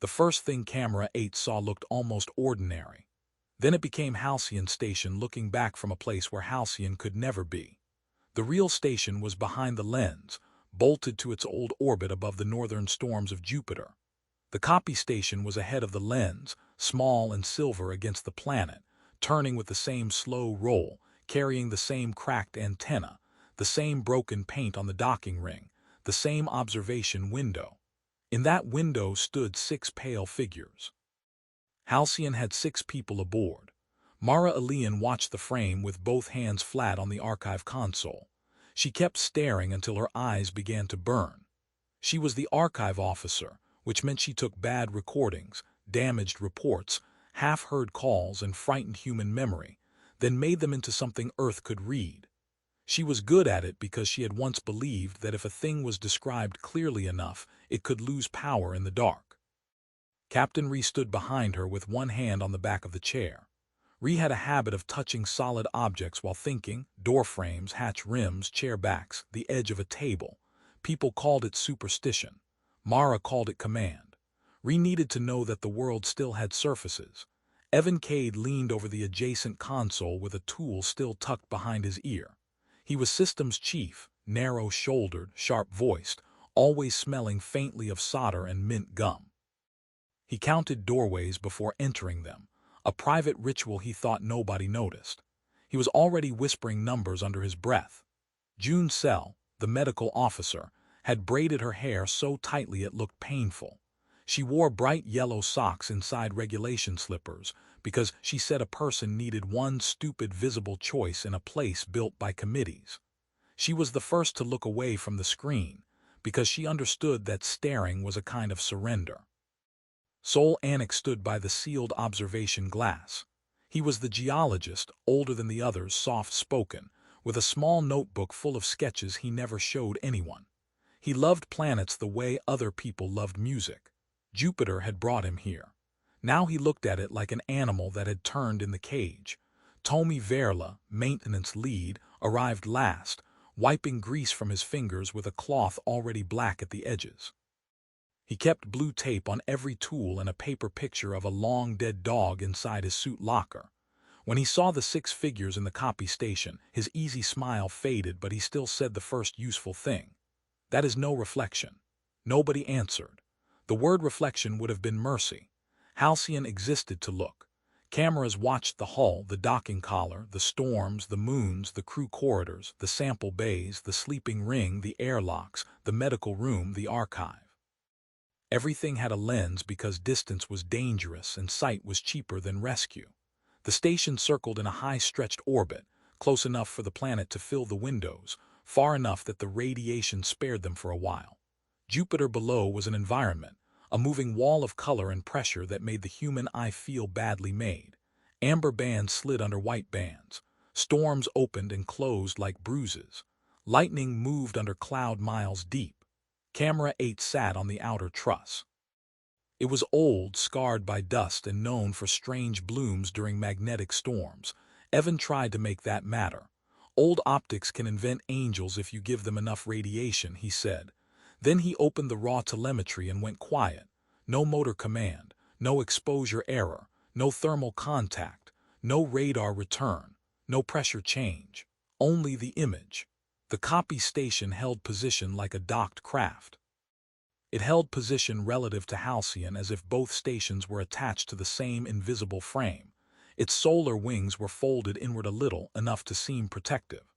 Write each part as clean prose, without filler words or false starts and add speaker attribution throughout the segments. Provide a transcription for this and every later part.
Speaker 1: The first thing Camera 8 saw looked almost ordinary. Then it became Halcyon Station, looking back from a place where Halcyon could never be. The real station was behind the lens, bolted to its old orbit above the northern storms of Jupiter. The copy station was ahead of the lens, small and silver against the planet, turning with the same slow roll, carrying the same cracked antenna, the same broken paint on the docking ring, the same observation window. In that window stood 6 pale figures. Halcyon had 6 people aboard. Mara Elian watched the frame with both hands flat on the archive console. She kept staring until her eyes began to burn. She was the archive officer, which meant she took bad recordings, damaged reports, half-heard calls, and frightened human memory, then made them into something Earth could read. She was good at it because she had once believed that if a thing was described clearly enough, it could lose power in the dark. Captain Ree stood behind her with one hand on the back of the chair. Ree had a habit of touching solid objects while thinking: door frames, hatch rims, chair backs, the edge of a table. People called it superstition. Mara called it command. Ree needed to know that the world still had surfaces. Evan Cade leaned over the adjacent console with a tool still tucked behind his ear. He was systems chief, narrow-shouldered, sharp-voiced, always smelling faintly of solder and mint gum. He counted doorways before entering them, a private ritual he thought nobody noticed. He was already whispering numbers under his breath. June Sell, the medical officer, had braided her hair so tightly it looked painful. She wore bright yellow socks inside regulation slippers because she said a person needed one stupid visible choice in a place built by committees. She was the first to look away from the screen because she understood that staring was a kind of surrender. Sol Anik stood by the sealed observation glass. He was the geologist, older than the others, soft-spoken, with a small notebook full of sketches he never showed anyone. He loved planets the way other people loved music. Jupiter had brought him here. Now he looked at it like an animal that had turned in the cage. Tommy Verla, maintenance lead, arrived last, wiping grease from his fingers with a cloth already black at the edges. He kept blue tape on every tool and a paper picture of a long dead dog inside his suit locker. When he saw the 6 figures in the copy station, his easy smile faded, but he still said the first useful thing. "That is no reflection." Nobody answered. The word reflection would have been mercy. Halcyon existed to look. Cameras watched the hull, the docking collar, the storms, the moons, the crew corridors, the sample bays, the sleeping ring, the airlocks, the medical room, the archive. Everything had a lens because distance was dangerous and sight was cheaper than rescue. The station circled in a high-stretched orbit, close enough for the planet to fill the windows, far enough that the radiation spared them for a while. Jupiter below was an environment, a moving wall of color and pressure that made the human eye feel badly made. Amber bands slid under white bands. Storms opened and closed like bruises. Lightning moved under cloud miles deep. Camera 8 sat on the outer truss. It was old, scarred by dust, and known for strange blooms during magnetic storms. Evan tried to make that matter. "Old optics can invent angels if you give them enough radiation," he said. Then he opened the raw telemetry and went quiet. No motor command, no exposure error, no thermal contact, no radar return, no pressure change. Only the image. The copy station held position like a docked craft. It held position relative to Halcyon as if both stations were attached to the same invisible frame. Its solar wings were folded inward a little, enough to seem protective.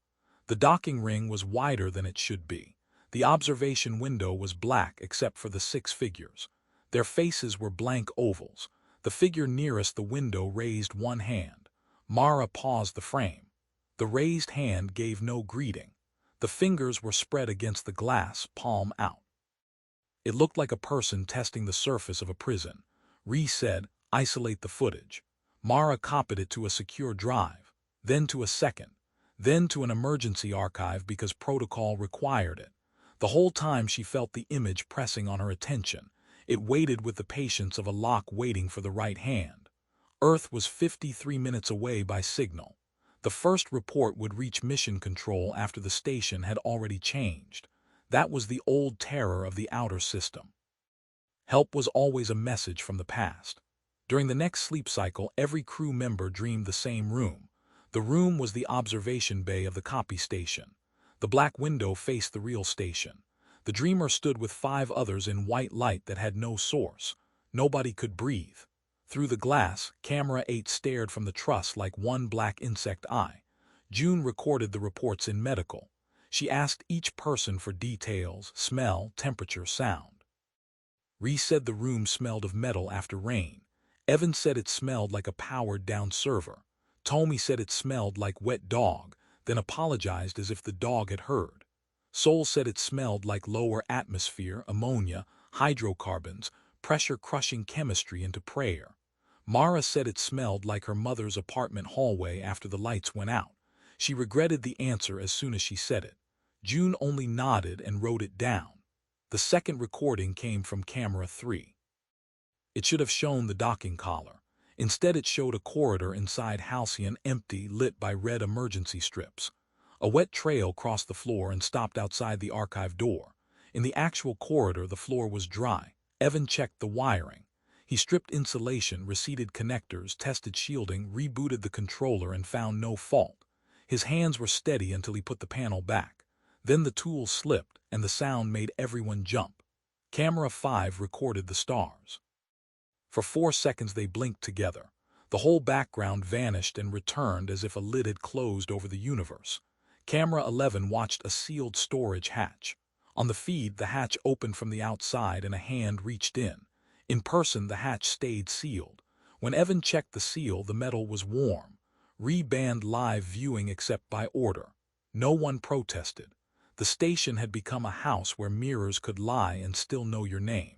Speaker 1: The docking ring was wider than it should be. The observation window was black except for the 6 figures. Their faces were blank ovals. The figure nearest the window raised one hand. Mara paused the frame. The raised hand gave no greeting. The fingers were spread against the glass, palm out. It looked like a person testing the surface of a prison. Ree said, "Isolate the footage." Mara copied it to a secure drive, then to a second, then to an emergency archive because protocol required it. The whole time she felt the image pressing on her attention. It waited with the patience of a lock waiting for the right hand. Earth was 53 minutes away by signal. The first report would reach mission control after the station had already changed. That was the old terror of the outer system. Help was always a message from the past. During the next sleep cycle, every crew member dreamed the same room. The room was the observation bay of the copy station. The black window faced the real station. The dreamer stood with 5 others in white light that had no source. Nobody could breathe. Through the glass, camera 8 stared from the truss like one black insect eye. June recorded the reports in medical. She asked each person for details: smell, temperature, sound. Ree said the room smelled of metal after rain. Evan said it smelled like a powered-down server. Tommy said it smelled like wet dog, then apologized as if the dog had heard. Sol said it smelled like lower atmosphere, ammonia, hydrocarbons, pressure-crushing chemistry into prayer. Mara said it smelled like her mother's apartment hallway after the lights went out. She regretted the answer as soon as she said it. June only nodded and wrote it down. The second recording came from camera 3. It should have shown the docking collar. Instead, it showed a corridor inside Halcyon, empty, lit by red emergency strips. A wet trail crossed the floor and stopped outside the archive door. In the actual corridor, the floor was dry. Evan checked the wiring. He stripped insulation, reseated connectors, tested shielding, rebooted the controller, and found no fault. His hands were steady until he put the panel back. Then the tool slipped, and the sound made everyone jump. Camera 5 recorded the stars. For 4 seconds they blinked together. The whole background vanished and returned as if a lid had closed over the universe. Camera 11 watched a sealed storage hatch. On the feed, the hatch opened from the outside and a hand reached in. In person, the hatch stayed sealed. When Evan checked the seal, the metal was warm. Ree banned live viewing except by order. No one protested. The station had become a house where mirrors could lie and still know your name.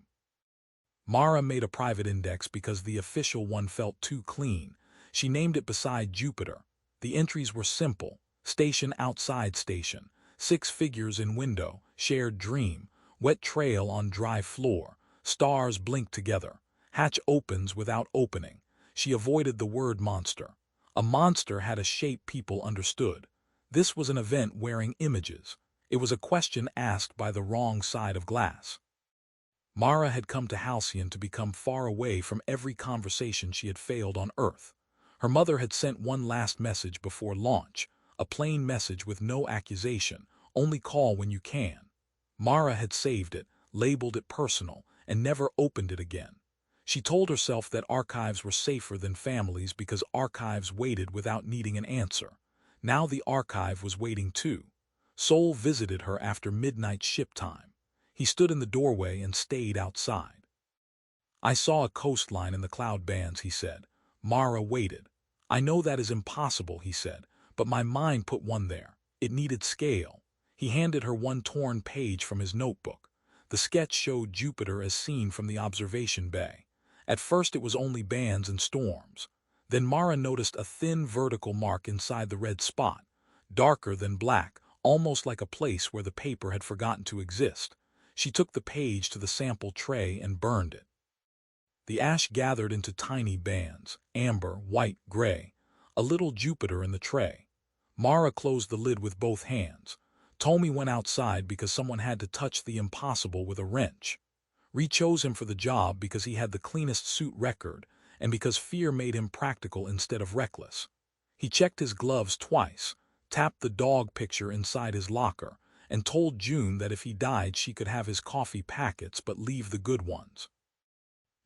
Speaker 1: Mara made a private index because the official one felt too clean. She named it beside Jupiter. The entries were simple: station outside station, 6 figures in window, shared dream, wet trail on dry floor, stars blinked together, hatch opens without opening. She avoided the word monster. A monster had a shape people understood. This was an event wearing images. It was a question asked by the wrong side of glass. Mara had come to Halcyon to become far away from every conversation she had failed on Earth. Her mother had sent one last message before launch, a plain message with no accusation: only call when you can. Mara had saved it, labeled it personal, and never opened it again. She told herself that archives were safer than families because archives waited without needing an answer. Now the archive was waiting too. Sol visited her after midnight ship time. He stood in the doorway and stayed outside. "I saw a coastline in the cloud bands," he said. Mara waited. "I know that is impossible," he said, "but my mind put one there. It needed scale." He handed her one torn page from his notebook. The sketch showed Jupiter as seen from the observation bay. At first it was only bands and storms. Then Mara noticed a thin vertical mark inside the red spot, darker than black, almost like a place where the paper had forgotten to exist. She took the page to the sample tray and burned it. The ash gathered into tiny bands: amber, white, gray. A little Jupiter in the tray. Mara closed the lid with both hands. Tommy went outside because someone had to touch the impossible with a wrench. Ree chose him for the job because he had the cleanest suit record, and because fear made him practical instead of reckless. He checked his gloves twice, tapped the dog picture inside his locker, and told June that if he died she could have his coffee packets but leave the good ones.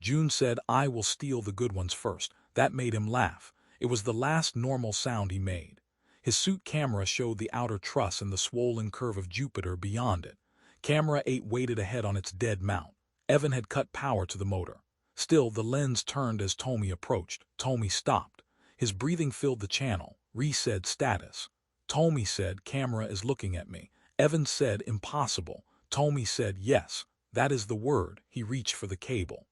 Speaker 1: June said, "I will steal the good ones first." That made him laugh. It was the last normal sound he made. His suit camera showed the outer truss and the swollen curve of Jupiter beyond it. Camera 8 waited ahead on its dead mount. Evan had cut power to the motor. Still, the lens turned as Tommy approached. Tommy stopped. His breathing filled the channel. Ree said, "Status." Tommy said, "Camera is looking at me." Evan said, "Impossible." Tommy said, "Yes, that is the word." He reached for the cable.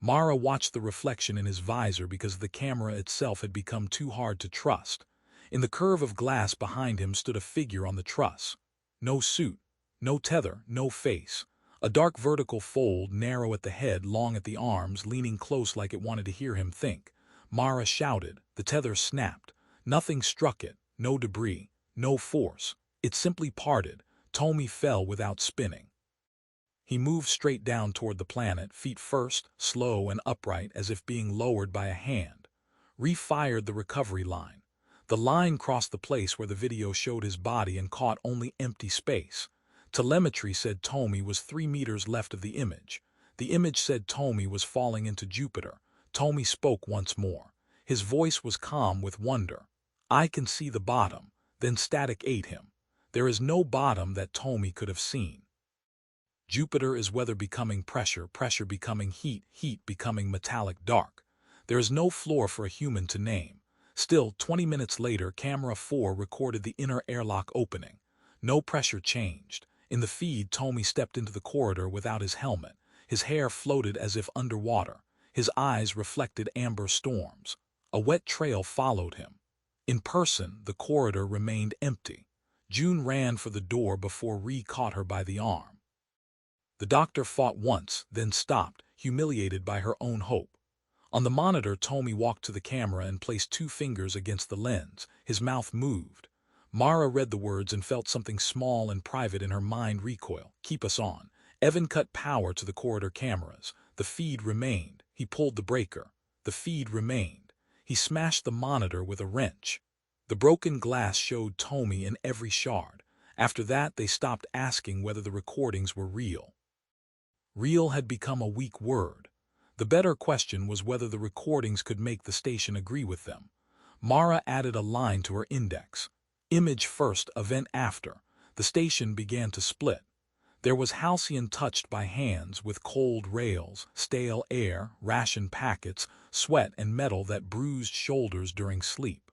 Speaker 1: Mara watched the reflection in his visor because the camera itself had become too hard to trust. In the curve of glass behind him stood a figure on the truss. No suit, no tether, no face. A dark vertical fold, narrow at the head, long at the arms, leaning close like it wanted to hear him think. Mara shouted. The tether snapped. Nothing struck it, no debris, no force. It simply parted. Tommy fell without spinning. He moved straight down toward the planet, feet first, slow and upright as if being lowered by a hand. Refired the recovery line. The line crossed the place where the video showed his body and caught only empty space. Telemetry said Tommy was 3 meters left of the image. The image said Tommy was falling into Jupiter. Tommy spoke once more. His voice was calm with wonder. "I can see the bottom." Then static ate him. There is no bottom that Tommy could have seen. Jupiter is weather becoming pressure, pressure becoming heat, heat becoming metallic dark. There is no floor for a human to name. Still, 20 minutes later, camera 4 recorded the inner airlock opening. No pressure changed. In the feed, Tommy stepped into the corridor without his helmet. His hair floated as if underwater. His eyes reflected amber storms. A wet trail followed him. In person, the corridor remained empty. June ran for the door before Ree caught her by the arm. The doctor fought once, then stopped, humiliated by her own hope. On the monitor, Tommy walked to the camera and placed 2 fingers against the lens. His mouth moved. Mara read the words and felt something small and private in her mind recoil. "Keep us on." Evan cut power to the corridor cameras. The feed remained. He pulled the breaker. The feed remained. He smashed the monitor with a wrench. The broken glass showed Tommy in every shard. After that, they stopped asking whether the recordings were real. Real had become a weak word. The better question was whether the recordings could make the station agree with them. Mara added a line to her index. Image first, event after. The station began to split. There was Halcyon touched by hands with cold rails, stale air, ration packets, sweat and metal that bruised shoulders during sleep.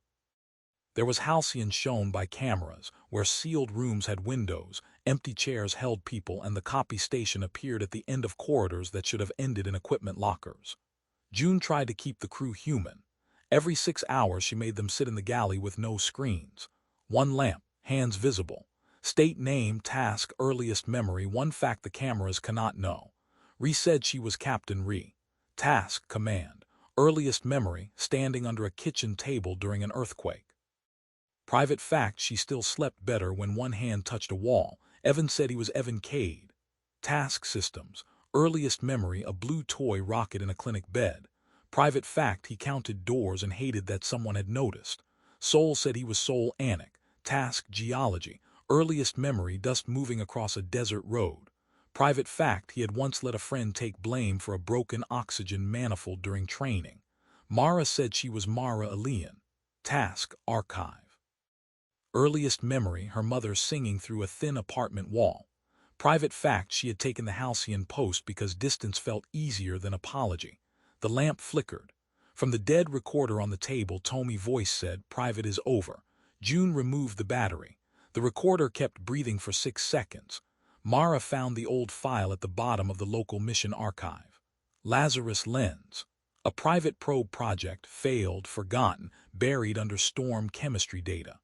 Speaker 1: There was Halcyon shown by cameras, where sealed rooms had windows, empty chairs held people, and the copy station appeared at the end of corridors that should have ended in equipment lockers. June tried to keep the crew human. Every 6 hours she made them sit in the galley with no screens. 1 lamp, hands visible. State name, task, earliest memory, one fact the cameras cannot know. Ree said she was Captain Ree. Task, command. Earliest memory, standing under a kitchen table during an earthquake. Private fact, she still slept better when one hand touched a wall. Evan said he was Evan Cade. Task systems. Earliest memory, a blue toy rocket in a clinic bed. Private fact, he counted doors and hated that someone had noticed. Soul said he was Soul Anik. Task, geology. Earliest memory, dust moving across a desert road. Private fact, he had once let a friend take blame for a broken oxygen manifold during training. Mara said she was Mara Elian. Task, archive. Earliest memory, her mother singing through a thin apartment wall. Private fact, she had taken the Halcyon post because distance felt easier than apology. The lamp flickered. From the dead recorder on the table, Tomy's voice said, "Private is over." June removed the battery. The recorder kept breathing for 6 seconds. Mara found the old file at the bottom of the local mission archive. Lazarus Lens. A private probe project, failed, forgotten, buried under storm chemistry data.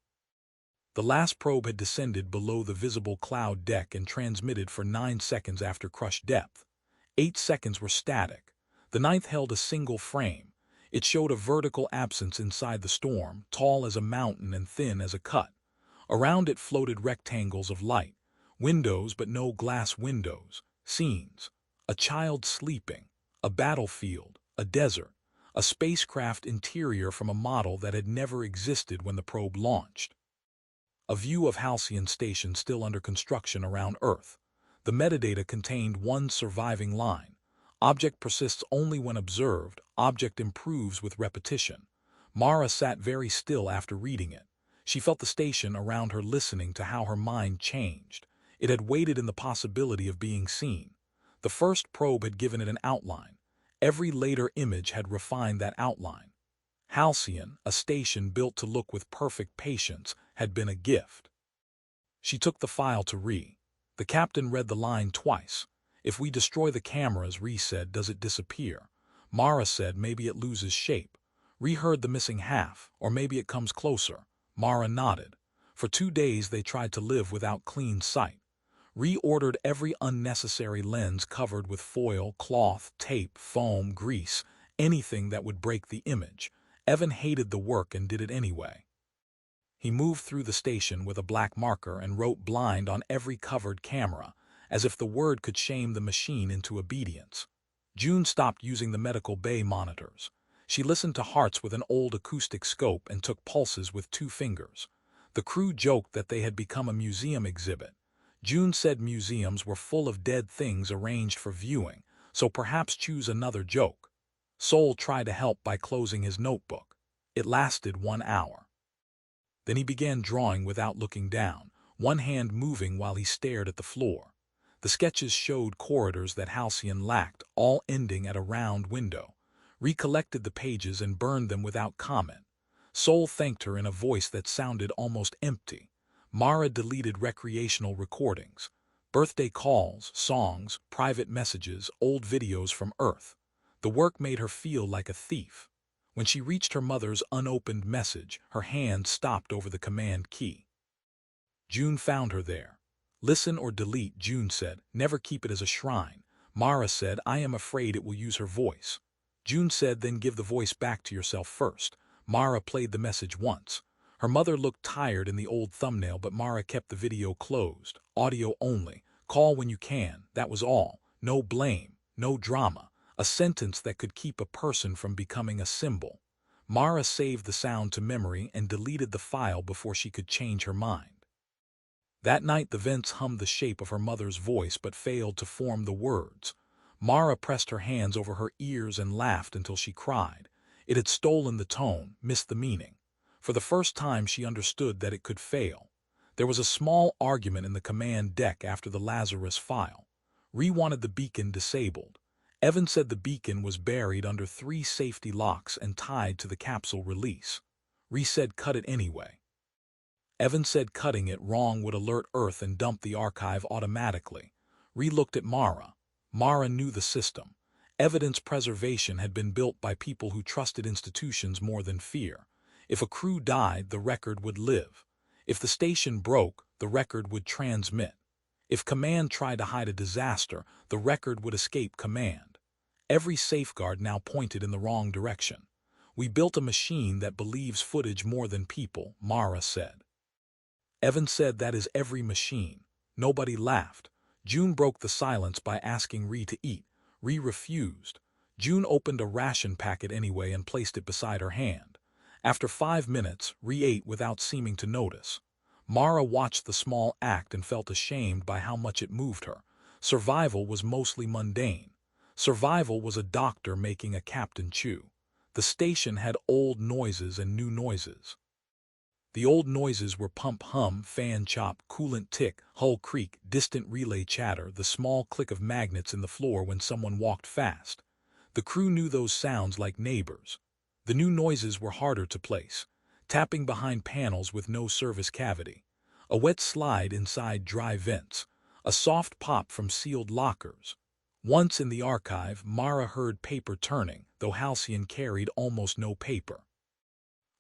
Speaker 1: The last probe had descended below the visible cloud deck and transmitted for 9 seconds after crush depth. 8 seconds were static. The 9th held a single frame. It showed a vertical absence inside the storm, tall as a mountain and thin as a cut. Around it floated rectangles of light. Windows, but no glass windows. Scenes. A child sleeping. A battlefield. A desert. A spacecraft interior from a model that had never existed when the probe launched. A view of Halcyon Station still under construction around Earth. The metadata contained one surviving line. Object persists only when observed. Object improves with repetition. Mara sat very still after reading it. She felt the station around her listening to how her mind changed. It had waited in the possibility of being seen. The first probe had given it an outline. Every later image had refined that outline. Halcyon, a station built to look with perfect patience, had been a gift. She took the file to Ree. The captain read the line twice. "If we destroy the cameras," Ree said, "does it disappear?" Mara said, "Maybe it loses shape." Ree heard the missing half, "Or maybe it comes closer." Mara nodded. For 2 days they tried to live without clean sight. Ree ordered every unnecessary lens covered with foil, cloth, tape, foam, grease, anything that would break the image. Evan hated the work and did it anyway. He moved through the station with a black marker and wrote blind on every covered camera. as if the word could shame the machine into obedience. June stopped using the medical bay monitors. She listened to hearts with an old acoustic scope and took pulses with 2 fingers. The crew joked that they had become a museum exhibit. June said museums were full of dead things arranged for viewing, so perhaps choose another joke. Sol tried to help by closing his notebook. It lasted 1 hour. Then he began drawing without looking down, one hand moving while he stared at the floor. The sketches showed corridors that Halcyon lacked, all ending at a round window. Recollected the pages and burned them without comment. Sol thanked her in a voice that sounded almost empty. Mara deleted recreational recordings, birthday calls, songs, private messages, old videos from Earth. The work made her feel like a thief. When she reached her mother's unopened message, her hand stopped over the command key. June found her there. Listen or delete, June said. Never keep it as a shrine. Mara said, I am afraid it will use her voice. June said, then give the voice back to yourself first. Mara played the message once. Her mother looked tired in the old thumbnail, but Mara kept the video closed. Audio only. Call when you can. That was all. No blame. No drama. A sentence that could keep a person from becoming a symbol. Mara saved the sound to memory and deleted the file before she could change her mind. That night the vents hummed the shape of her mother's voice but failed to form the words. Mara pressed her hands over her ears and laughed until she cried. It had stolen the tone, missed the meaning. For the first time she understood that it could fail. There was a small argument in the command deck after the Lazarus file. Ree wanted the beacon disabled. Evan said the beacon was buried under 3 safety locks and tied to the capsule release. Ree said cut it anyway. Evan said cutting it wrong would alert Earth and dump the archive automatically. Ree looked at Mara. Mara knew the system. Evidence preservation had been built by people who trusted institutions more than fear. If a crew died, the record would live. If the station broke, the record would transmit. If command tried to hide a disaster, the record would escape command. Every safeguard now pointed in the wrong direction. We built a machine that believes footage more than people, Mara said. Evan said that is every machine. Nobody laughed. June broke the silence by asking Ree to eat. Ree refused. June opened a ration packet anyway and placed it beside her hand. After 5 minutes, Ree ate without seeming to notice. Mara watched the small act and felt ashamed by how much it moved her. Survival was mostly mundane. Survival was a doctor making a captain chew. The station had old noises and new noises. The old noises were pump hum, fan chop, coolant tick, hull creak, distant relay chatter, the small click of magnets in the floor when someone walked fast. The crew knew those sounds like neighbors. The new noises were harder to place. Tapping behind panels with no service cavity. A wet slide inside dry vents. A soft pop from sealed lockers. Once in the archive, Mara heard paper turning, though Halcyon carried almost no paper.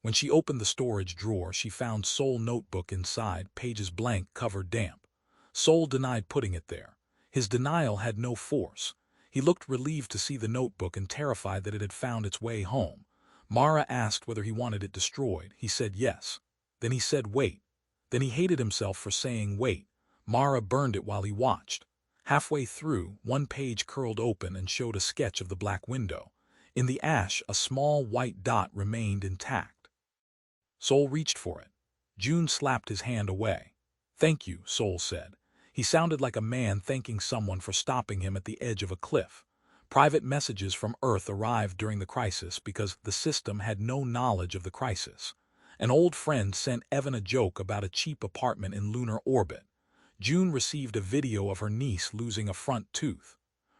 Speaker 1: When she opened the storage drawer, she found Sol notebook inside, pages blank, cover damp. Sol denied putting it there. His denial had no force. He looked relieved to see the notebook and terrified that it had found its way home. Mara asked whether he wanted it destroyed. He said yes. Then he said wait. Then he hated himself for saying wait. Mara burned it while he watched. Halfway through, one page curled open and showed a sketch of the black window. In the ash, a small white dot remained intact. Sol reached for it. June slapped his hand away. Thank you, Sol said. He sounded like a man thanking someone for stopping him at the edge of a cliff. Private messages from Earth arrived during the crisis because the system had no knowledge of the crisis. An old friend sent Evan a joke about a cheap apartment in lunar orbit. June received a video of her niece losing a front tooth.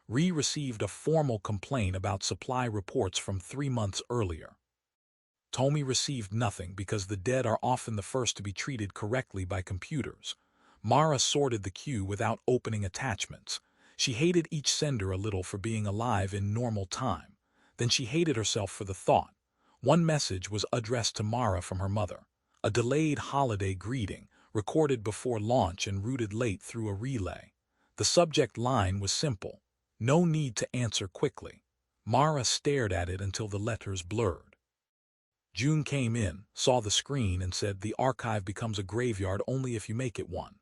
Speaker 1: Ree received a formal complaint about supply reports from 3 months earlier. Tommy received nothing because the dead are often the first to be treated correctly by computers. Mara sorted the queue without opening attachments. She hated each sender a little for being alive in normal time. Then she hated herself for the thought. One message was addressed to Mara from her mother. A delayed holiday greeting, recorded before launch and routed late through a relay. The subject line was simple. No need to answer quickly. Mara stared at it until the letters blurred. June came in, saw the screen, and said the archive becomes a graveyard only if you make it one.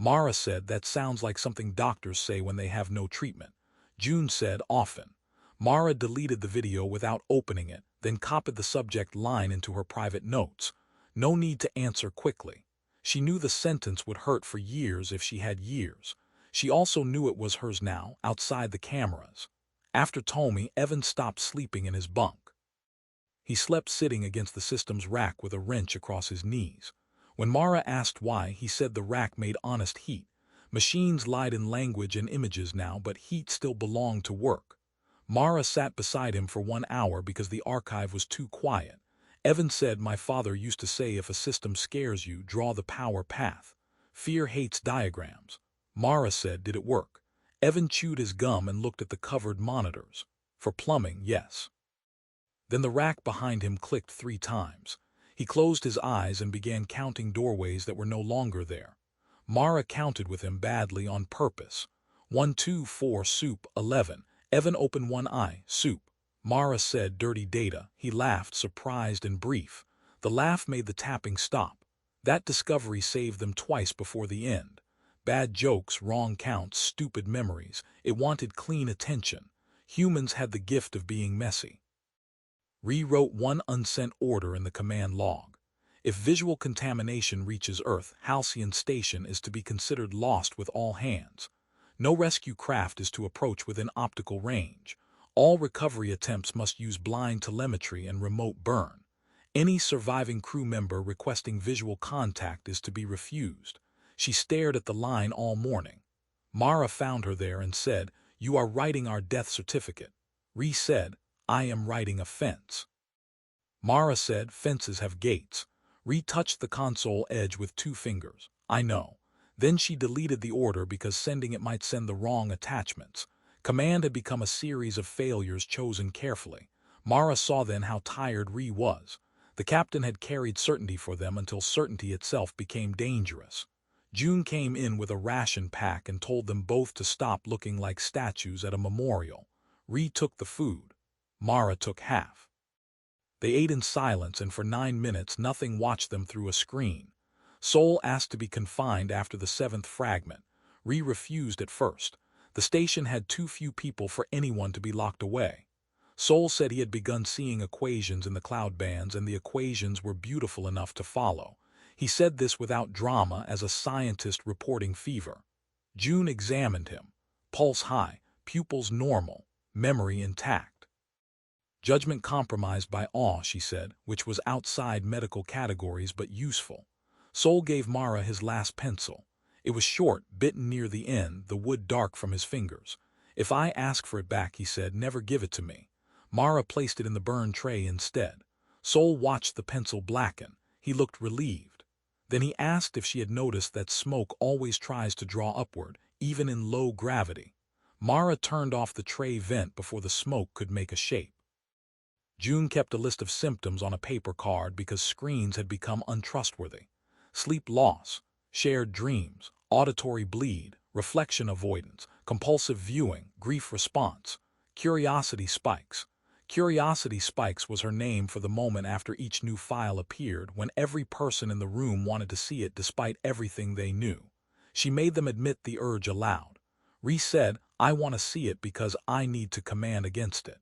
Speaker 1: Mara said, that sounds like something doctors say when they have no treatment. June said, often. Mara deleted the video without opening it, then copied the subject line into her private notes. No need to answer quickly. She knew the sentence would hurt for years if she had years. She also knew it was hers now, outside the cameras. After Tommy, Evan stopped sleeping in his bunk. He slept sitting against the system's rack with a wrench across his knees. When Mara asked why, he said the rack made honest heat. Machines lied in language and images now, but heat still belonged to work. Mara sat beside him for 1 hour because the archive was too quiet. Evan said, my father used to say, if a system scares you, draw the power path. Fear hates diagrams. Mara said, did it work? Evan chewed his gum and looked at the covered monitors. For plumbing, yes. Then the rack behind him clicked 3 times. He closed his eyes and began counting doorways that were no longer there. Mara counted with him badly on purpose. 1, 2, 4, soup, 11. Evan opened one eye, soup. Mara said, dirty data. He laughed, surprised and brief. The laugh made the tapping stop. That discovery saved them twice before the end. Bad jokes, wrong counts, stupid memories. It wanted clean attention. Humans had the gift of being messy. Rewrote one unsent order in the command log. If visual contamination reaches Earth, Halcyon Station is to be considered lost with all hands. No rescue craft is to approach within optical range. All recovery attempts must use blind telemetry and remote burn. Any surviving crew member requesting visual contact is to be refused. She stared at the line all morning. Mara found her there and said, you are writing our death certificate. Ree said, I am writing a fence. Mara said, fences have gates. Ree touched the console edge with 2 fingers. I know. Then she deleted the order because sending it might send the wrong attachments. Command had become a series of failures chosen carefully. Mara saw then how tired Ree was. The captain had carried certainty for them until certainty itself became dangerous. June came in with a ration pack and told them both to stop looking like statues at a memorial. Ree took the food. Mara took half. They ate in silence, and for 9 minutes nothing watched them through a screen. Sol asked to be confined after the 7th fragment. Ree refused at first. The station had too few people for anyone to be locked away. Sol said he had begun seeing equations in the cloud bands, and the equations were beautiful enough to follow. He said this without drama, as a scientist reporting fever. June examined him. Pulse high, pupils normal, memory intact. Judgment compromised by awe, she said, which was outside medical categories but useful. Sol gave Mara his last pencil. It was short, bitten near the end, the wood dark from his fingers. If I ask for it back, he said, never give it to me. Mara placed it in the burn tray instead. Sol watched the pencil blacken. He looked relieved. Then he asked if she had noticed that smoke always tries to draw upward, even in low gravity. Mara turned off the tray vent before the smoke could make a shape. June kept a list of symptoms on a paper card because screens had become untrustworthy. Sleep loss, shared dreams, auditory bleed, reflection avoidance, compulsive viewing, grief response, curiosity spikes. Curiosity spikes was her name for the moment after each new file appeared, when every person in the room wanted to see it despite everything they knew. She made them admit the urge aloud. Ree said, I want to see it because I need to command against it.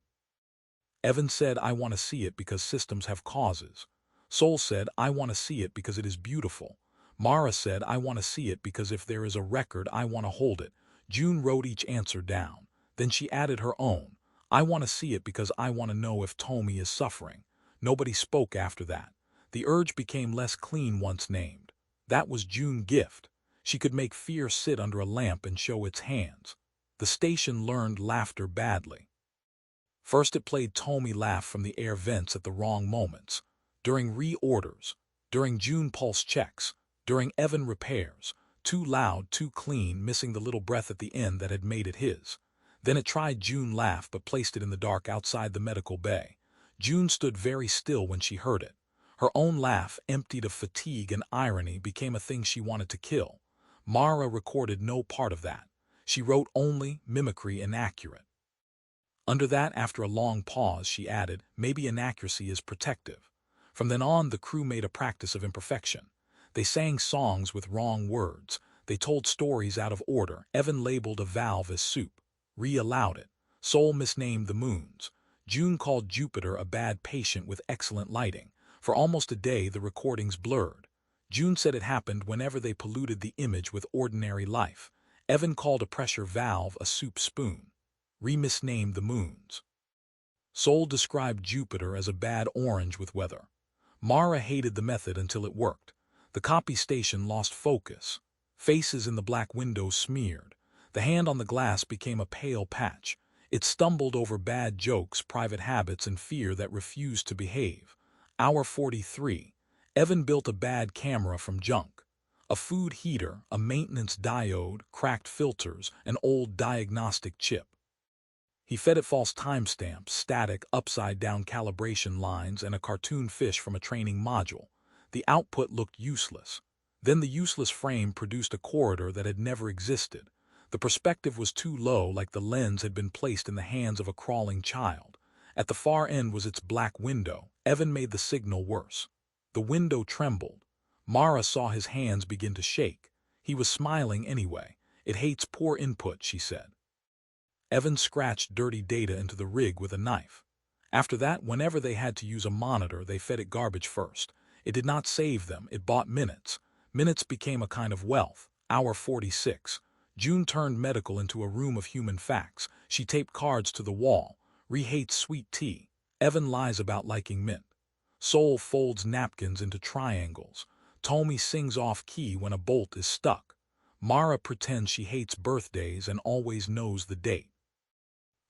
Speaker 1: Evan said, I want to see it because systems have causes. Sol said, I want to see it because it is beautiful. Mara said, I want to see it because if there is a record, I want to hold it. June wrote each answer down. Then she added her own. I want to see it because I want to know if Tommy is suffering. Nobody spoke after that. The urge became less clean once named. That was June's gift. She could make fear sit under a lamp and show its hands. The station learned laughter badly. First it played Tommy laugh from the air vents at the wrong moments. During reorders, during June pulse checks, during Evan repairs. Too loud, too clean, missing the little breath at the end that had made it his. Then it tried June laugh but placed it in the dark outside the medical bay. June stood very still when she heard it. Her own laugh, emptied of fatigue and irony, became a thing she wanted to kill. Mara recorded no part of that. She wrote only mimicry inaccurate. Under that, after a long pause, she added, maybe inaccuracy is protective. From then on, the crew made a practice of imperfection. They sang songs with wrong words. They told stories out of order. Evan labeled a valve as soup. Ree allowed it. Sol misnamed the moons. June called Jupiter a bad patient with excellent lighting. For almost a day the recordings blurred. June said it happened whenever they polluted the image with ordinary life. Evan called a pressure valve a soup spoon. Ree misnamed the moons. Sol described Jupiter as a bad orange with weather. Mara hated the method until it worked. The copy station lost focus. Faces in the black windows smeared. The hand on the glass became a pale patch. It stumbled over bad jokes, private habits, and fear that refused to behave. Hour 43. Evan built a bad camera from junk. A food heater, a maintenance diode, cracked filters, an old diagnostic chip. He fed it false timestamps, static, upside-down calibration lines, and a cartoon fish from a training module. The output looked useless. Then the useless frame produced a corridor that had never existed. The perspective was too low, like the lens had been placed in the hands of a crawling child. At the far end was its black window. Evan made the signal worse. The window trembled. Mara saw his hands begin to shake. He was smiling anyway. "It hates poor input," she said. Evan scratched dirty data into the rig with a knife. After that, whenever they had to use a monitor, they fed it garbage first. It did not save them, it bought minutes. Minutes became a kind of wealth. Hour 46. June turned medical into a room of human facts. She taped cards to the wall. Ree hates sweet tea. Evan lies about liking mint. Sol folds napkins into triangles. Tommy sings off-key when a bolt is stuck. Mara pretends she hates birthdays and always knows the date.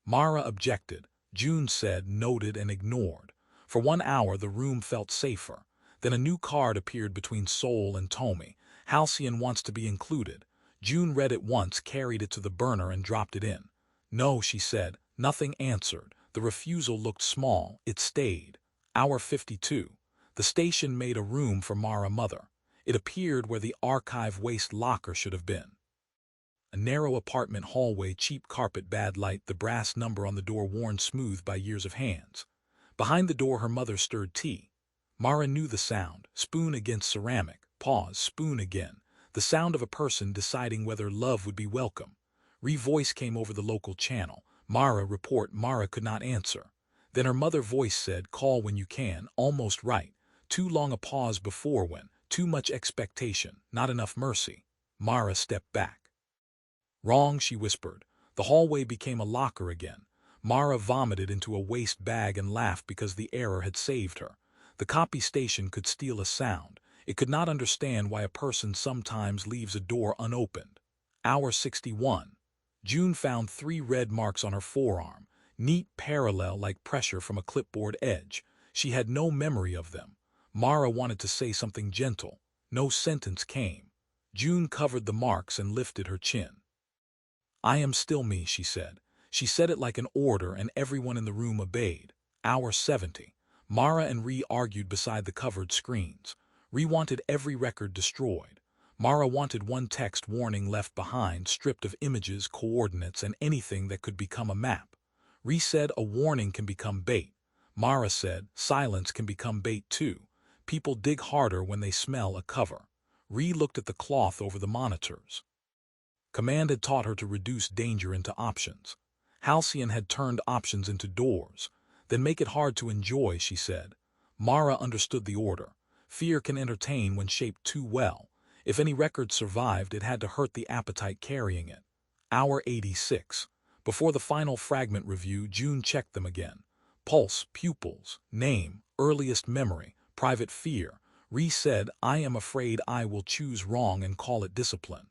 Speaker 1: Mara objected. June said, noted, and ignored. For 1 hour the room felt safer. Then a new card appeared between Sol and Tommy. Halcyon wants to be included. June read it once, carried it to the burner, and dropped it in. "No," she said. Nothing answered. The refusal looked small. It stayed. Hour 52. The station made a room for Mara Mother. It appeared where the archive waste locker should have been. A narrow apartment hallway, cheap carpet, bad light, the brass number on the door worn smooth by years of hands. Behind the door her mother stirred tea. Mara knew the sound. Spoon against ceramic. Pause. Spoon again. The sound of a person deciding whether love would be welcome. Ree voice came over the local channel. "Mara, report." Mara could not answer. Then her mother voice said, "Call when you can." Almost right. Too long a pause before when. Too much expectation. Not enough mercy. Mara stepped back. "Wrong," she whispered. The hallway became a locker again. Mara vomited into a waste bag and laughed because the error had saved her. The copy station could steal a sound. It could not understand why a person sometimes leaves a door unopened. Hour 61. June found 3 red marks on her forearm, neat, parallel, like pressure from a clipboard edge. She had no memory of them. Mara wanted to say something gentle. No sentence came. June covered the marks and lifted her chin. "I am still me," she said. She said it like an order, and everyone in the room obeyed. Hour 70. Mara and Ree argued beside the covered screens. Ree wanted every record destroyed. Mara wanted one text warning left behind, stripped of images, coordinates, and anything that could become a map. Ree said a warning can become bait. Mara said silence can become bait too. People dig harder when they smell a cover. Ree looked at the cloth over the monitors. Command had taught her to reduce danger into options. Halcyon had turned options into doors. "Then make it hard to enjoy," she said. Mara understood the order. Fear can entertain when shaped too well. If any record survived, it had to hurt the appetite carrying it. Hour 86. Before the final fragment review, June checked them again. Pulse, pupils, name, earliest memory, private fear. Ree said, "I am afraid I will choose wrong and call it discipline."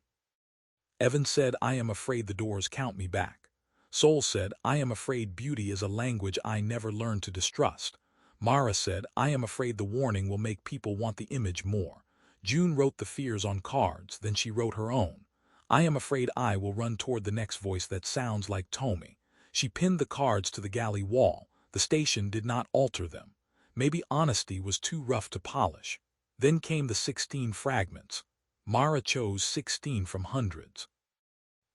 Speaker 1: Evan said, "I am afraid the doors count me back." Sol said, "I am afraid beauty is a language I never learned to distrust." Mara said, "I am afraid the warning will make people want the image more." June wrote the fears on cards, then she wrote her own. "I am afraid I will run toward the next voice that sounds like Tommy." She pinned the cards to the galley wall. The station did not alter them. Maybe honesty was too rough to polish. Then came the 16 fragments. Mara chose 16 from hundreds.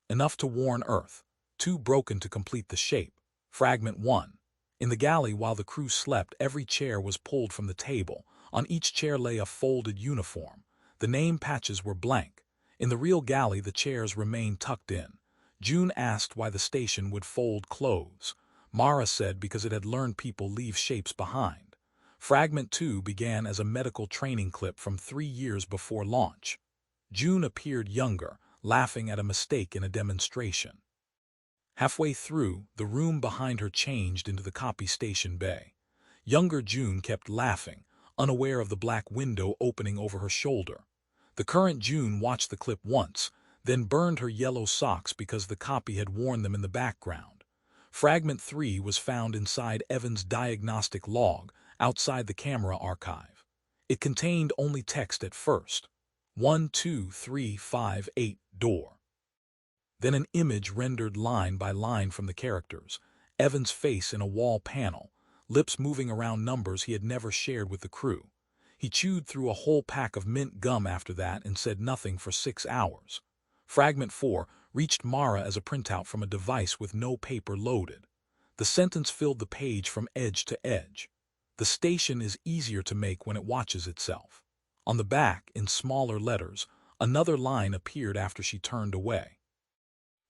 Speaker 1: Enough to warn Earth. Too broken to complete the shape. Fragment 1. In the galley while the crew slept, every chair was pulled from the table. On each chair lay a folded uniform. The name patches were blank. In the real galley, the chairs remained tucked in. June asked why the station would fold clothes. Mara said because it had learned people leave shapes behind. Fragment 2 began as a medical training clip from 3 years before launch. June appeared younger, laughing at a mistake in a demonstration. Halfway through, the room behind her changed into the copy station bay. Younger June kept laughing, unaware of the black window opening over her shoulder. The current June watched the clip once, then burned her yellow socks because the copy had worn them in the background. Fragment 3 was found inside Evan's diagnostic log, outside the camera archive. It contained only text at first. 1, 2, 3, 5, 8, door. Then an image rendered line by line from the characters, Evan's face in a wall panel, lips moving around numbers he had never shared with the crew. He chewed through a whole pack of mint gum after that and said nothing for 6 hours. Fragment 4 reached Mara as a printout from a device with no paper loaded. The sentence filled the page from edge to edge. The station is easier to make when it watches itself. On the back, in smaller letters, another line appeared after she turned away.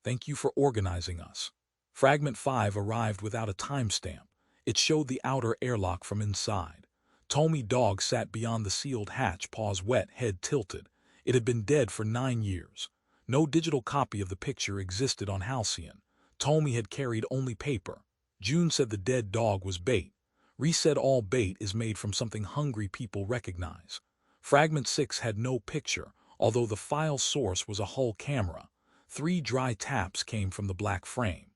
Speaker 1: Thank you for organizing us. Fragment 5 arrived without a timestamp. It showed the outer airlock from inside. Tommy Dog sat beyond the sealed hatch, paws wet, head tilted. It had been dead for 9 years. No digital copy of the picture existed on Halcyon. Tommy had carried only paper. June said the dead dog was bait. Ree said all bait is made from something hungry people recognize. Fragment 6 had no picture, although the file source was a Hull camera. 3 dry taps came from the black frame.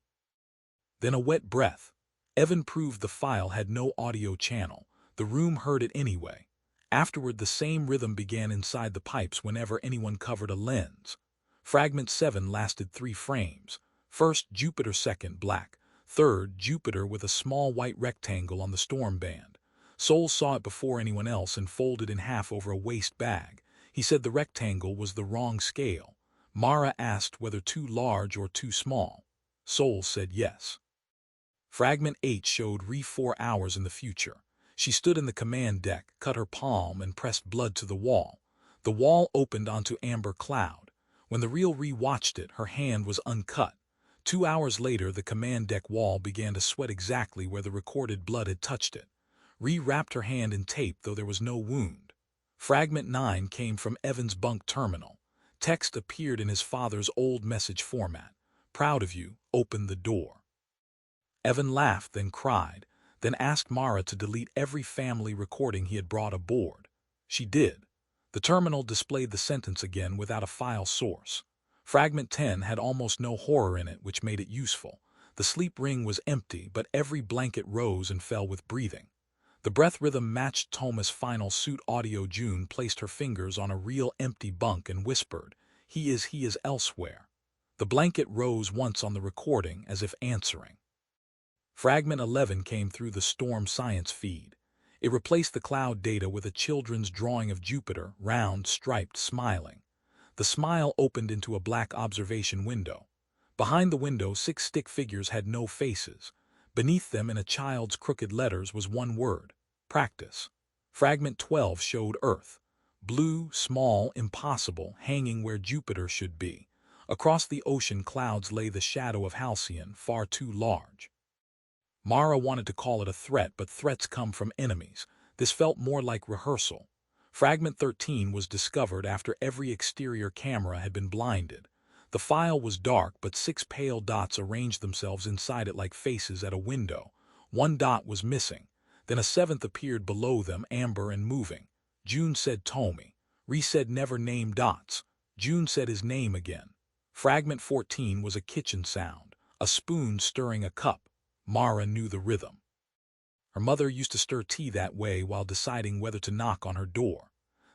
Speaker 1: Then a wet breath. Evan proved the file had no audio channel. The room heard it anyway. Afterward, the same rhythm began inside the pipes whenever anyone covered a lens. Fragment 7 lasted 3 frames. First, Jupiter, second, black. Third, Jupiter with a small white rectangle on the storm band. Soul saw it before anyone else and folded in half over a waste bag. He said the rectangle was the wrong scale. Mara asked whether too large or too small. Soul said yes. Fragment 8 showed Ree 4 hours in the future. She stood in the command deck, cut her palm, and pressed blood to the wall. The wall opened onto amber cloud. When the real Ree watched it, her hand was uncut. 2 hours later, the command deck wall began to sweat exactly where the recorded blood had touched it. Ree wrapped her hand in tape, though there was no wound. Fragment 9 came from Evan's bunk terminal. Text appeared in his father's old message format. Proud of you, open the door. Evan laughed, then cried, then asked Mara to delete every family recording he had brought aboard. She did. The terminal displayed the sentence again without a file source. Fragment 10 had almost no horror in it, which made it useful. The sleep ring was empty, but every blanket rose and fell with breathing. The breath rhythm matched Thomas' final suit audio. June placed her fingers on a real empty bunk and whispered, he is elsewhere. The blanket rose once on the recording, as if answering. Fragment 11 came through the Storm Science feed. It replaced the cloud data with a children's drawing of Jupiter, round, striped, smiling. The smile opened into a black observation window. Behind the window, 6 stick figures had no faces. Beneath them, in a child's crooked letters, was one word: practice. Fragment 12 showed Earth. Blue, small, impossible, hanging where Jupiter should be. Across the ocean clouds lay the shadow of Halcyon, far too large. Mara wanted to call it a threat, but threats come from enemies. This felt more like rehearsal. Fragment 13 was discovered after every exterior camera had been blinded. The file was dark, but 6 pale dots arranged themselves inside it like faces at a window. 1 dot was missing. Then a 7th appeared below them, amber and moving. June said Tommy. Ree said never name dots. June said his name again. Fragment 14 was a kitchen sound, a spoon stirring a cup. Mara knew the rhythm. Her mother used to stir tea that way while deciding whether to knock on her door.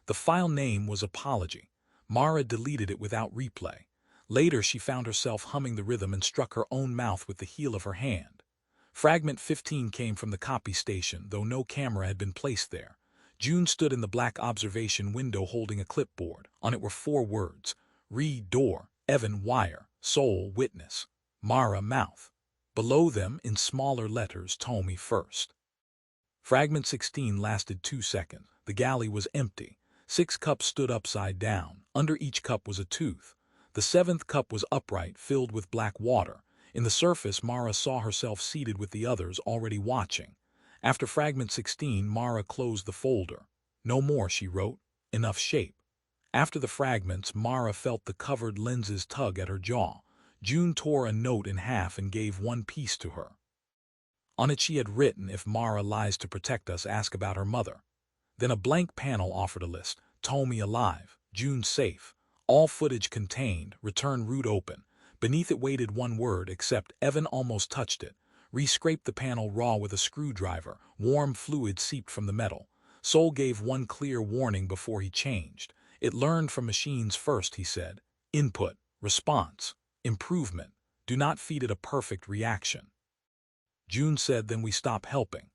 Speaker 1: The file name was Apology. Mara deleted it without replay. Later, she found herself humming the rhythm and struck her own mouth with the heel of her hand. Fragment 15 came from the copy station, though no camera had been placed there. June stood in the black observation window holding a clipboard. On it were 4 words: Ree, door; Evan, wire; Soul, witness; Mara, mouth. Below them, in smaller letters, Tommy first. Fragment 16 lasted 2 seconds. The galley was empty. 6 cups stood upside down. Under each cup was a tooth. The seventh cup was upright, filled with black water. In the surface, Mara saw herself seated with the others, already watching. After fragment 16, Mara closed the folder. "No more," she wrote. "Enough shape." After the fragments, Mara felt the covered lenses tug at her jaw. June tore a note in half and gave one piece to her. On it she had written, "If Mara lies to protect us, ask about her mother." Then a blank panel offered a list. "Tommy alive. June safe. All footage contained. Return route open." Beneath it waited one word, "except." Evan almost touched it. Re-scraped the panel raw with a screwdriver. Warm fluid seeped from the metal. Sol gave one clear warning before he changed. "It learned from machines first," he said. "Input, response, improvement. Do not feed it a perfect reaction." June said, "Then we stop helping."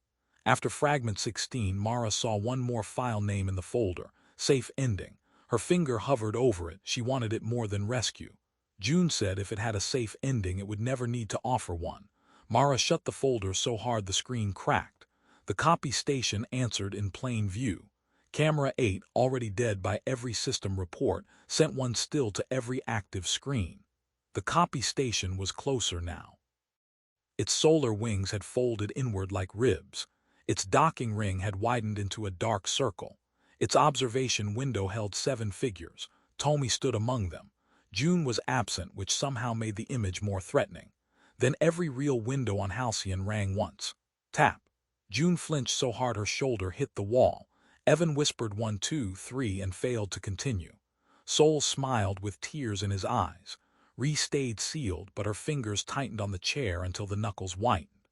Speaker 1: After fragment 16, Mara saw one more file name in the folder. Safe ending. Her finger hovered over it. She wanted it more than rescue. June said if it had a safe ending, it would never need to offer one. Mara shut the folder so hard the screen cracked. The copy station answered in plain view. Camera 8, already dead by every system report, sent one still to every active screen. The copy station was closer now. Its solar wings had folded inward like ribs. Its docking ring had widened into a dark circle. Its observation window held 7 figures. Tommy stood among them. June was absent, which somehow made the image more threatening. Then every real window on Halcyon rang once. Tap. June flinched so hard her shoulder hit the wall. Evan whispered 1, 2, 3 and failed to continue. Sol smiled with tears in his eyes. Ree stayed sealed, but her fingers tightened on the chair until the knuckles whitened.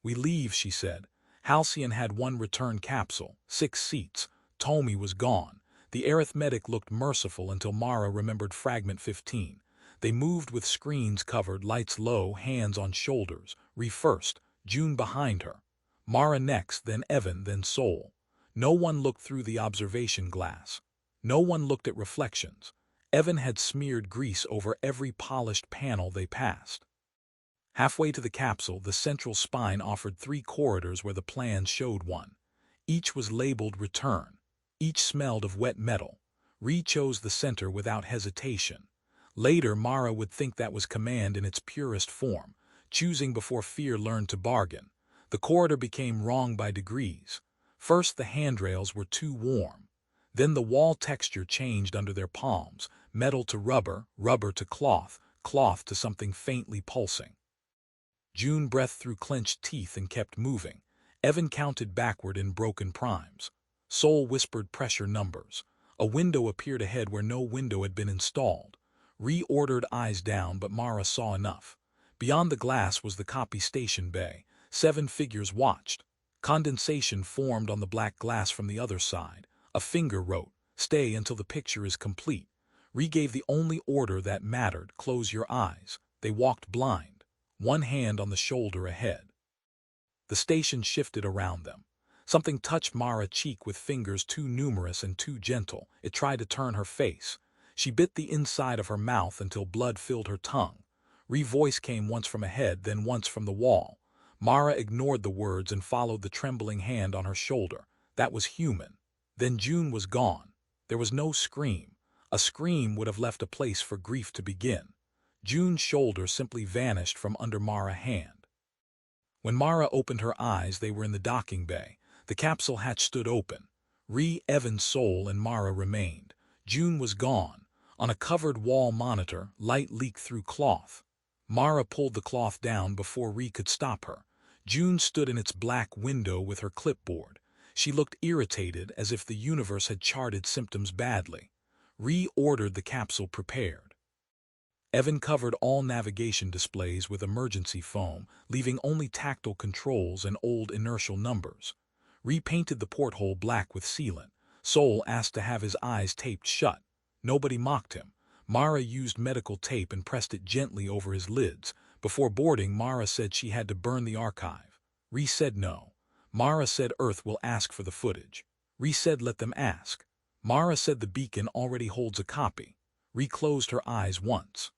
Speaker 1: "We leave," she said. Halcyon had one return capsule, 6 seats. Tommy was gone. The arithmetic looked merciful until Mara remembered fragment 15. They moved with screens covered, lights low, hands on shoulders. Ree first, June behind her. Mara next, then Evan, then Sol. No one looked through the observation glass. No one looked at reflections. Evan had smeared grease over every polished panel they passed. Halfway to the capsule, the central spine offered 3 corridors where the plans showed one. Each was labeled "Return." Each smelled of wet metal. Ree chose the center without hesitation. Later, Mara would think that was command in its purest form, choosing before fear learned to bargain. The corridor became wrong by degrees. First, the handrails were too warm. Then the wall texture changed under their palms, metal to rubber, rubber to cloth, cloth to something faintly pulsing. June breathed through clenched teeth and kept moving. Evan counted backward in broken primes. Sol whispered pressure numbers. A window appeared ahead where no window had been installed. Ree ordered eyes down, but Mara saw enough. Beyond the glass was the copy station bay. 7 figures watched. Condensation formed on the black glass from the other side. A finger wrote, "Stay until the picture is complete." Ree gave the only order that mattered, "Close your eyes." They walked blind, one hand on the shoulder ahead. The station shifted around them. Something touched Mara's cheek with fingers too numerous and too gentle. It tried to turn her face. She bit the inside of her mouth until blood filled her tongue. Ree's voice came once from ahead, then once from the wall. Mara ignored the words and followed the trembling hand on her shoulder. That was human. Then June was gone. There was no scream. A scream would have left a place for grief to begin. June's shoulder simply vanished from under Mara's hand. When Mara opened her eyes, they were in the docking bay. The capsule hatch stood open. Ree, Evan, Sol, and Mara remained. June was gone. On a covered wall monitor, light leaked through cloth. Mara pulled the cloth down before Ree could stop her. June stood in its black window with her clipboard. She looked irritated, as if the universe had charted symptoms badly. Ree ordered the capsule prepared. Evan covered all navigation displays with emergency foam, leaving only tactile controls and old inertial numbers. Ree painted the porthole black with sealant. Sol asked to have his eyes taped shut. Nobody mocked him. Mara used medical tape and pressed it gently over his lids. Before boarding, Mara said she had to burn the archive. Ree said no. Mara said Earth will ask for the footage. Ree said let them ask. Mara said the beacon already holds a copy. Ree closed her eyes once.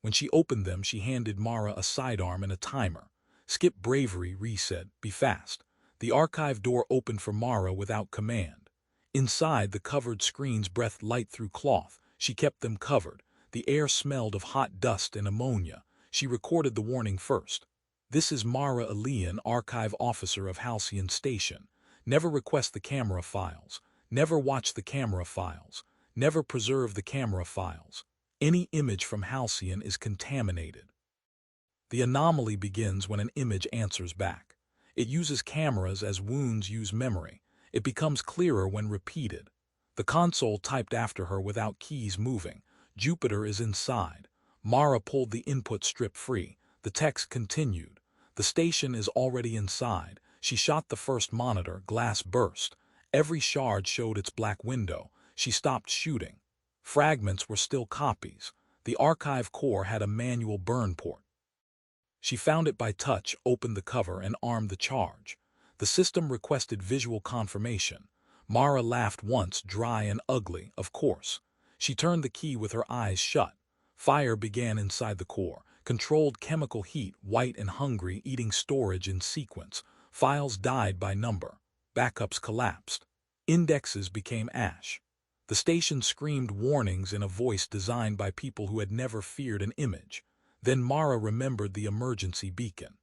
Speaker 1: When she opened them, she handed Mara a sidearm and a timer. "Skip bravery," Ree said. "Be fast." The archive door opened for Mara without command. Inside, the covered screens breathed light through cloth. She kept them covered. The air smelled of hot dust and ammonia. She recorded the warning first. This is Mara Alian, archive officer of Halcyon Station. Never request the camera files. Never watch the camera files. Never preserve the camera files. Any image from Halcyon is contaminated. The anomaly begins when an image answers back. It uses cameras as wounds use memory. It becomes clearer when repeated. The console typed after her without keys moving. Jupiter is inside. Mara pulled the input strip free. The text continued. The station is already inside. She shot the first monitor. Glass burst. Every shard showed its black window. She stopped shooting. Fragments were still copies. The archive core had a manual burn port. She found it by touch, opened the cover, and armed the charge. The system requested visual confirmation. Mara laughed once, dry and ugly, of course. She turned the key with her eyes shut. Fire began inside the core. Controlled chemical heat, white and hungry, eating storage in sequence. Files died by number. Backups collapsed. Indexes became ash. The station screamed warnings in a voice designed by people who had never feared an image. Then Mara remembered the emergency beacon.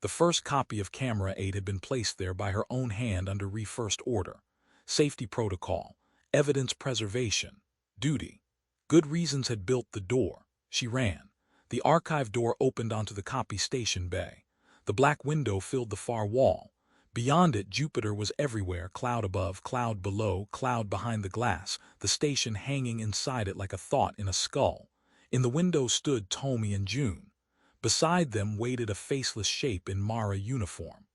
Speaker 1: The first copy of Camera 8 had been placed there by her own hand under first order. Safety protocol, evidence preservation, duty. Good reasons had built the door. She ran. The archive door opened onto the copy station bay. The black window filled the far wall. Beyond it, Jupiter was everywhere, cloud above, cloud below, cloud behind the glass, the station hanging inside it like a thought in a skull. In the window stood Tommy and June. Beside them waited a faceless shape in Mara uniform.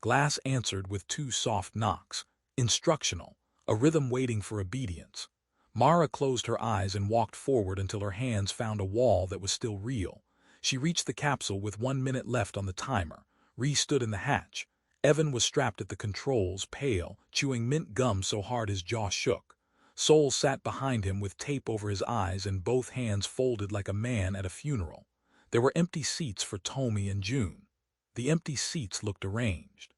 Speaker 1: Glass answered with two soft knocks. Instructional, a rhythm waiting for obedience. Mara closed her eyes and walked forward until her hands found a wall that was still real. She reached the capsule with 1 minute left on the timer. Ree stood in the hatch. Evan was strapped at the controls, pale, chewing mint gum so hard his jaw shook. Sol sat behind him with tape over his eyes and both hands folded like a man at a funeral. There were empty seats for Tommy and June. The empty seats looked arranged.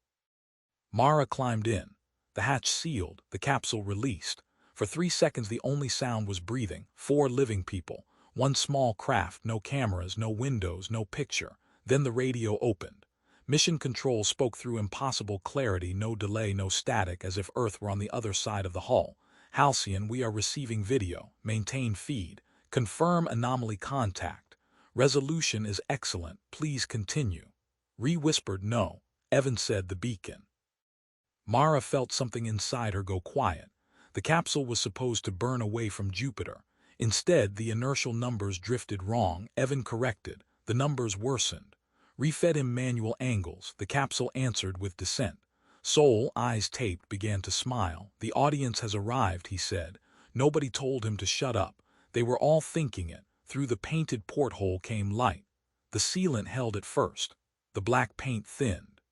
Speaker 1: Mara climbed in. The hatch sealed, the capsule released. For 3 seconds the only sound was breathing. 4 living people. 1 small craft, no cameras, no windows, no picture. Then the radio opened. Mission Control spoke through impossible clarity, no delay, no static, as if Earth were on the other side of the hull. Halcyon, we are receiving video. Maintain feed. Confirm anomaly contact. Resolution is excellent. Please continue. Ree whispered no. Evan said the beacon. Mara felt something inside her go quiet. The capsule was supposed to burn away from Jupiter. Instead, the inertial numbers drifted wrong. Evan corrected. The numbers worsened. Ree fed him manual angles. The capsule answered with descent. Sol, eyes taped, began to smile. The audience has arrived, he said. Nobody told him to shut up. They were all thinking it. Through the painted porthole came light. The sealant held at first. The black paint thinned.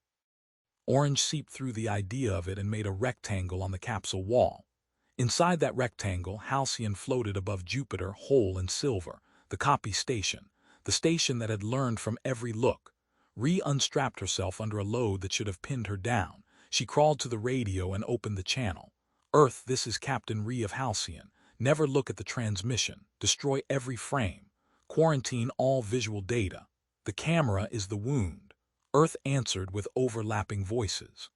Speaker 1: Orange seeped through the idea of it and made a rectangle on the capsule wall. Inside that rectangle, Halcyon floated above Jupiter, whole and silver. The copy station. The station that had learned from every look. Ree unstrapped herself under a load that should have pinned her down. She crawled to the radio and opened the channel. Earth, this is Captain Ree of Halcyon. Never look at the transmission. Destroy every frame. Quarantine all visual data. The camera is the wound. Earth answered with overlapping voices.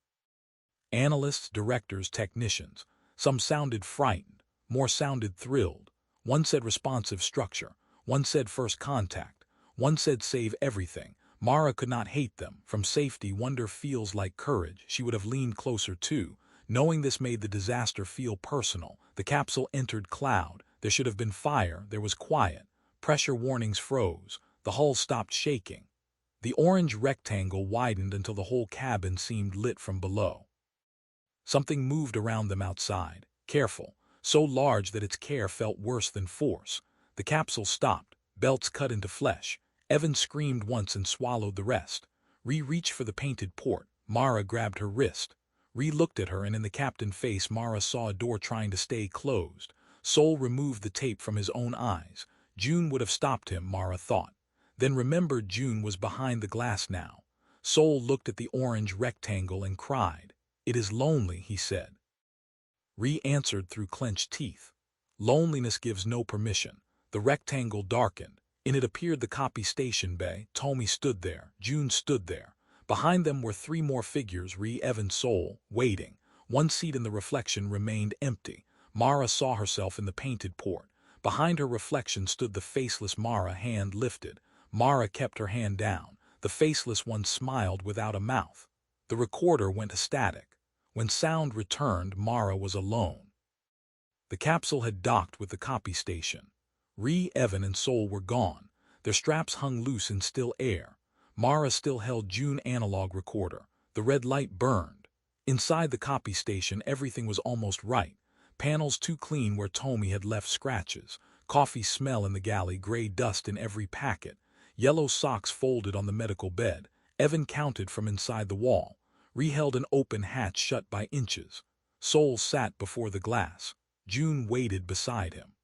Speaker 1: Analysts, directors, technicians. Some sounded frightened. More sounded thrilled. One said responsive structure. One said first contact. One said save everything. Mara could not hate them. From safety, wonder feels like courage. She would have leaned closer too. Knowing this made the disaster feel personal. The capsule entered cloud. There should have been fire. There was quiet. Pressure warnings froze. The hull stopped shaking. The orange rectangle widened until the whole cabin seemed lit from below. Something moved around them outside. Careful. So large that its care felt worse than force. The capsule stopped. Belts cut into flesh. Evan screamed once and swallowed the rest. Ree reached for the painted port. Mara grabbed her wrist. Ree looked at her, and in the captain's face Mara saw a door trying to stay closed. Sol removed the tape from his own eyes. June would have stopped him, Mara thought. Then remembered June was behind the glass now. Sol looked at the orange rectangle and cried. It is lonely, he said. Ree answered through clenched teeth. Loneliness gives no permission. The rectangle darkened. In it appeared the copy station bay. Tommy stood there. June stood there. Behind them were three more figures, Ree, Evan, Soul, waiting. One seat in the reflection remained empty. Mara saw herself in the painted port. Behind her reflection stood the faceless Mara, hand lifted. Mara kept her hand down. The faceless one smiled without a mouth. The recorder went static. When sound returned, Mara was alone. The capsule had docked with the copy station. Ree, Evan, and Soul were gone. Their straps hung loose in still air. Mara still held June analog recorder. The red light burned. Inside the copy station, everything was almost right. Panels too clean where Tommy had left scratches. Coffee smell in the galley, gray dust in every packet. Yellow socks folded on the medical bed. Evan counted from inside the wall. Ree held an open hatch shut by inches. Soul sat before the glass. June waited beside him.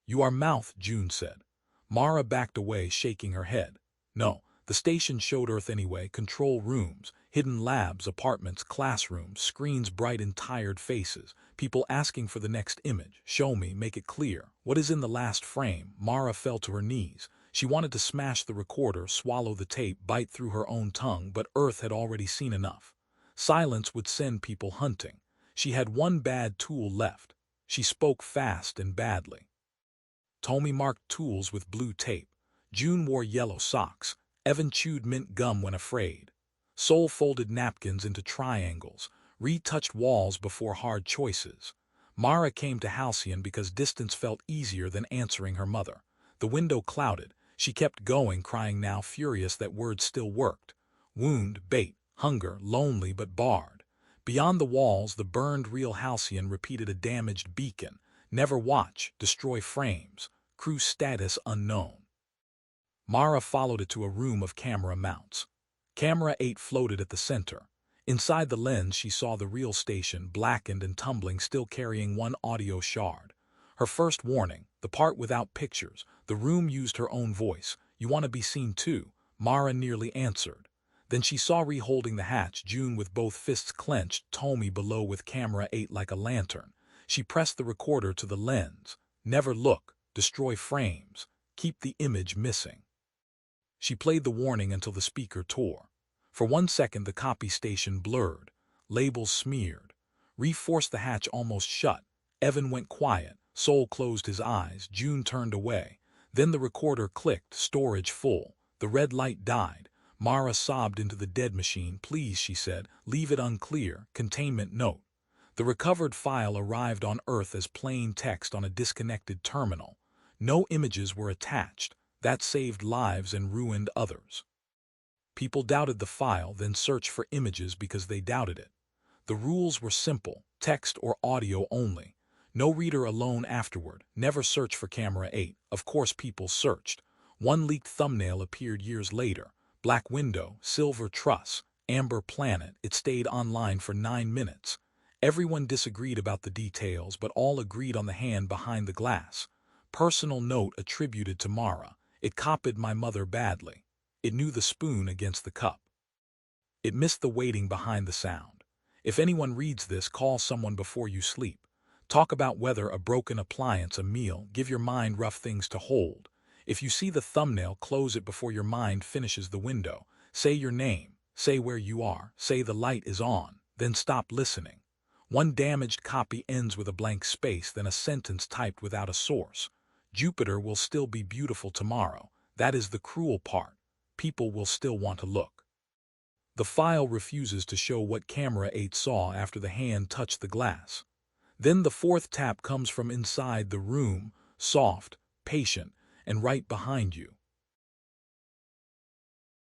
Speaker 1: "You are mouth," June said. Mara backed away, shaking her head. No, the station showed Earth anyway. Control rooms, hidden labs, apartments, classrooms, screens bright in tired faces, people asking for the next image. Show me, make it clear. What is in the last frame? Mara fell to her knees. She wanted to smash the recorder, swallow the tape, bite through her own tongue, but Earth had already seen enough. Silence would send people hunting. She had one bad tool left. She spoke fast and badly. Tommy marked tools with blue tape. June wore yellow socks. Evan chewed mint gum when afraid. Soul folded napkins into triangles. Ree touched walls before hard choices. Mara came to Halcyon because distance felt easier than answering her mother. The window clouded. She kept going, crying now, furious that words still worked. Wound, bait, hunger, lonely but barred. Beyond the walls, the burned real Halcyon repeated a damaged beacon. Never watch, destroy frames. Crew status unknown. Mara followed it to a room of camera mounts. Camera 8 floated at the center. Inside the lens, she saw the real station, blackened and tumbling, still carrying one audio shard. Her first warning, the part without pictures. The room used her own voice. "You want to be seen too?" Mara nearly answered. Then she saw Ree holding the hatch, June with both fists clenched, Tommy below with camera 8 like a lantern. She pressed the recorder to the lens. Never look, destroy frames, keep the image missing. She played the warning until the speaker tore. For 1 second the copy station blurred, labels smeared. Ree forced the hatch almost shut. Evan went quiet. Soul closed his eyes. June turned away. Then the recorder clicked, storage full. The red light died. Mara sobbed into the dead machine. "Please," she said, "leave it unclear. Containment note." The recovered file arrived on Earth as plain text on a disconnected terminal. No images were attached. That saved lives and ruined others. People doubted the file, then searched for images because they doubted it. The rules were simple, text or audio only. No reader alone afterward. Never search for camera 8. Of course people searched. One leaked thumbnail appeared years later. Black window, silver truss, amber planet. It stayed online for 9 minutes. Everyone disagreed about the details, but all agreed on the hand behind the glass. Personal note attributed to Mara. "It copied my mother badly. It knew the spoon against the cup. It missed the waiting behind the sound. If anyone reads this, call someone before you sleep. Talk about weather, a broken appliance, a meal. Give your mind rough things to hold. If you see the thumbnail, close it before your mind finishes the window. Say your name. Say where you are. Say the light is on. Then stop listening." One damaged copy ends with a blank space, then a sentence typed without a source. "Jupiter will still be beautiful tomorrow." That is the cruel part. People will still want to look. The file refuses to show what camera 8 saw after the hand touched the glass. Then the fourth tap comes from inside the room, soft, patient, and right behind you.